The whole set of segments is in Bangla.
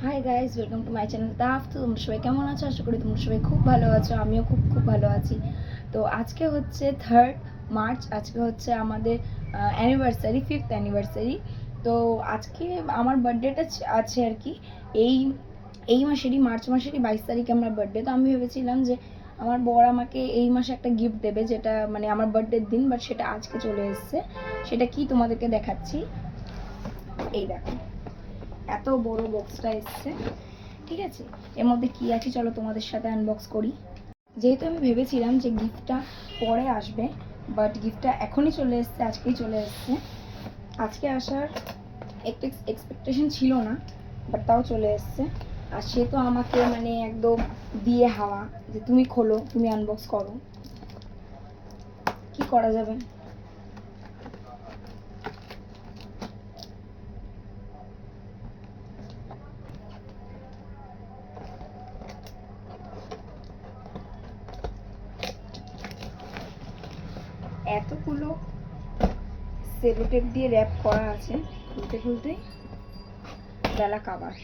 High guys, welcome to my channel তাফ। তো তোমরা সবাই কেমন আছো? আশা করি তোমরা সবাই খুব ভালো আছো। আমিও খুব খুব ভালো আছি। তো আজকে হচ্ছে 3rd মার্চ। আজকে হচ্ছে আমাদের অ্যানিভার্সারি, 5th অ্যানিভার্সারি। তো আজকে আমার বার্থডেটা আছে আর কি এই এই মাসেরই, মার্চ মাসেরই 22 তারিখে আমার বার্থডে। তো আমি ভেবেছিলাম যে আমার বর আমাকে এই মাসে একটা গিফট দেবে, যেটা মানে আমার বার্থডের দিন, বাট সেটা আজকে চলে এসেছে। সেটা কি তোমাদেরকে দেখাচ্ছি। এই দেখো, এত বড় বক্সটা এসছে। ঠিক আছে, এর মধ্যে কি আছে চলো তোমাদের সাথে আনবক্স করি। যেহেতু আমি ভেবেছিলাম যে গিফটটা পরে আসবে, বাট গিফটটা এখনই চলে এসছে, আজকেই চলে এসছে। আজকে আসার একটু এক্সপেকটেশন ছিল না, বাট তাও চলে এসছে। আর সে তো আমাকে মানে একদম দিয়ে হাওয়া যে তুমি খোলো, তুমি আনবক্স করো, কি করা যাবে। এতগুলো সেলোটেপ দিয়ে র্যাপ করা আছে, খুলতে খুলতেই বেলা কাবার।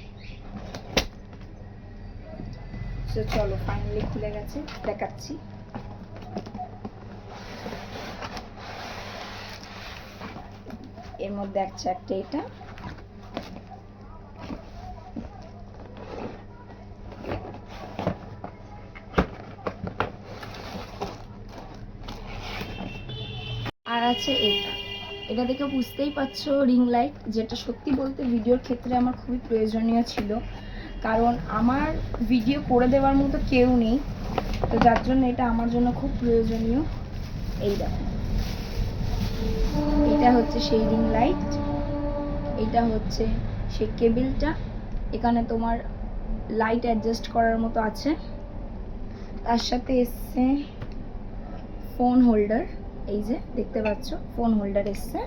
তো চলো, ফাইনালি খুলে গেছে, দেখাচ্ছি। এর মধ্যে একটা এটা, আর আছে এটা। এটা দেখে বুঝতেই পারছো রিং লাইট, যেটা সত্যি বলতে ভিডিওর ক্ষেত্রে আমার খুবই প্রয়োজনীয় ছিল, কারণ আমার ভিডিও করে দেওয়ার মতো কেউ নেই। তো যার জন্য এটা আমার জন্য খুব প্রয়োজনীয়। এই দেখো, এটা হচ্ছে সেই রিং লাইট, এটা হচ্ছে সেই কেবিলটা। এখানে তোমার লাইট অ্যাডজাস্ট করার মতো আছে। তার সাথে এসছে ফোন হোল্ডার, এই যে দেখতে পাচ্ছ ফোন হোল্ডার এসছে।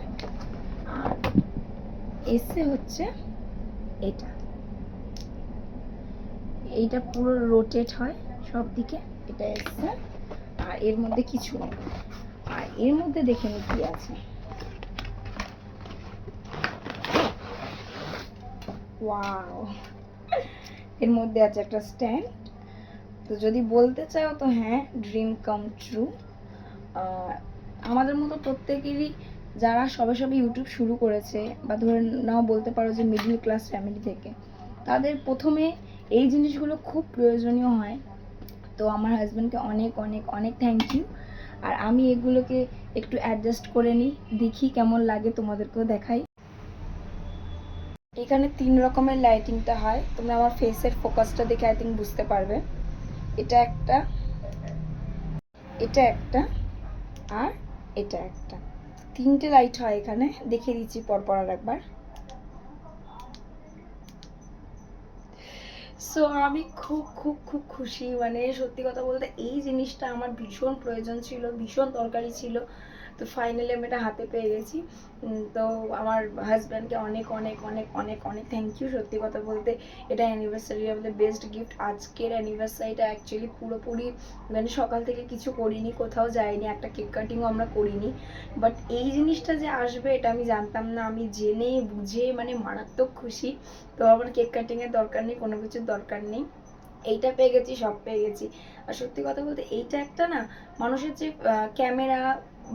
আর এসছে হচ্ছে এটা, এইটা পুরো রোটেট হয় সব দিকে, এটা এসছে। আর এর মধ্যে কিছু নেই। আর এর মধ্যে দেখে নি কি আছে। ওয়াও, এর মধ্যে আছে একটা স্ট্যান্ড। তো যদি বলতে চাও তো হ্যাঁ, ড্রিম কাম ট্রু। আমাদের মতো প্রত্যেকেরই, যারা সবে সবে ইউটিউব শুরু করেছে, বা ধরে নাও বলতে পারো যে মিডল ক্লাস ফ্যামিলি থেকে, তাদের প্রথমে এই জিনিসগুলো খুব প্রয়োজনীয় হয়। তো আমার হাজব্যান্ডকে অনেক অনেক অনেক থ্যাংক ইউ। আর আমি এগুলোকে একটু অ্যাডজাস্ট করে নিই, দেখি কেমন লাগে, তোমাদেরকেও দেখাই। এখানে 3 রকমের লাইটিংটা হয়, তোমরা আমার ফেসের ফোকাসটা দেখে আই থিঙ্ক বুঝতে পারবে। এটা একটা, এটা একটা, আর এটা একটা। 3টে লাইট হয় এখানে, দেখিয়ে দিচ্ছি পরপর আর একবার। সো আমি খুব খুব খুব খুশি, মানে সত্যি কথা বলতে এই জিনিসটা আমার ভীষণ প্রয়োজন ছিল, ভীষণ দরকারি ছিল। তো ফাইনালি আমি এটা হাতে পেয়ে গেছি। তো আমার হাজব্যান্ডকে অনেক অনেক অনেক অনেক অনেক থ্যাংক ইউ। সত্যি কথা বলতে এটা অ্যানিভার্সারি আমাদের বেস্ট গিফট। আজকের অ্যানিভার্সারিটা অ্যাকচুয়ালি পুরোপুরি মানে সকাল থেকে কিছু করিনি, কোথাও যাইনি, একটা কেক কাটিংও আমরা করিনি, বাট এই জিনিসটা যে আসবে এটা আমি জানতাম না। আমি জেনে বুঝে মানে মারাত্মক খুশি। তো আমার কেক কাটিংয়ের দরকার নেই, কোনো কিছুর দরকার নেই, এইটা পেয়ে গেছি, সব পেয়ে গেছি। আর সত্যি কথা বলতে এইটা একটা না, মানুষের যে ক্যামেরা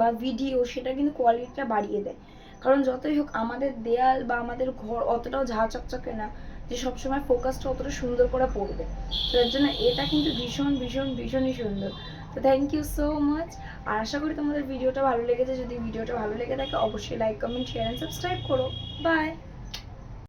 বা ভিডিও, সেটা কিন্তু কোয়ালিটিটা বাড়িয়ে দেয়। কারণ যতই হোক আমাদের দেয়াল বা আমাদের ঘর অতটাও ঝাঁ চকচকে না যে সবসময় ফোকাসটা অতটা সুন্দর করে পড়বে। তো এর জন্য এটা কিন্তু ভীষণ ভীষণ ভীষণই সুন্দর। তো থ্যাংক ইউ সো মাচ। আর আশা করি তোমাদের ভিডিওটা ভালো লেগেছে। যদি ভিডিওটা ভালো লেগে থাকে অবশ্যই like, comment, share and subscribe করো। বাই।